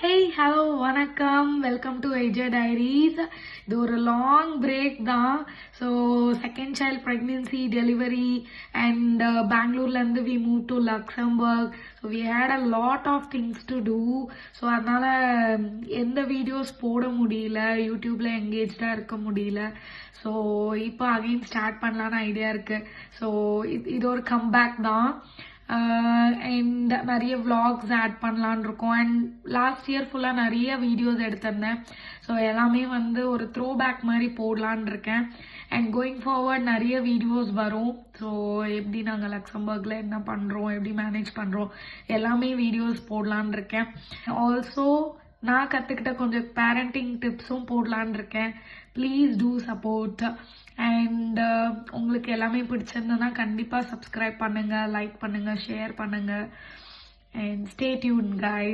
Hey, hello, வணக்கம், welcome to AJ diaries. இது ஒரு லாங் பிரேக் தான். So second child pregnancy, delivery and பெங்களூர்லேருந்து we move to Luxembourg. So we had a lot of things to do. So அதனால் எந்த videos போட முடியல, யூடியூப்பில் எங்கேஜாக இருக்க முடியல. ஸோ இப்போ அகைன் ஸ்டார்ட் பண்ணலான்னு ஐடியா இருக்குது. ஸோ இது ஒரு கம்பேக் தான். அண்ட் நிறைய vlogs ஆட் பண்ணலான் இருக்கோம். அண்ட் லாஸ்ட் இயர் ஃபுல்லாக நிறைய வீடியோஸ் எடுத்திருந்தேன். ஸோ எல்லாமே வந்து ஒரு த்ரோ பேக் மாதிரி போடலான் இருக்கேன். அண்ட் கோயிங் ஃபார்வர்ட் நிறைய வீடியோஸ் வரும். ஸோ எப்படி நாங்கள் லக்சம்பர்கில் என்ன பண்ணுறோம், எப்படி மேனேஜ் பண்ணுறோம், எல்லாமே வீடியோஸ் போடலான் இருக்கேன். ஆல்சோ நான் கற்றுக்கிட்ட கொஞ்சம் பேரண்டிங் டிப்ஸும் போடலான் இருக்கேன். Please do support. அண்ட் உங்களுக்கு எல்லாமே பிடிச்சிருந்ததுன்னா கண்டிப்பாக சப்ஸ்கிரைப் பண்ணுங்கள், லைக் பண்ணுங்கள், ஷேர் பண்ணுங்கள். And stay tune guys.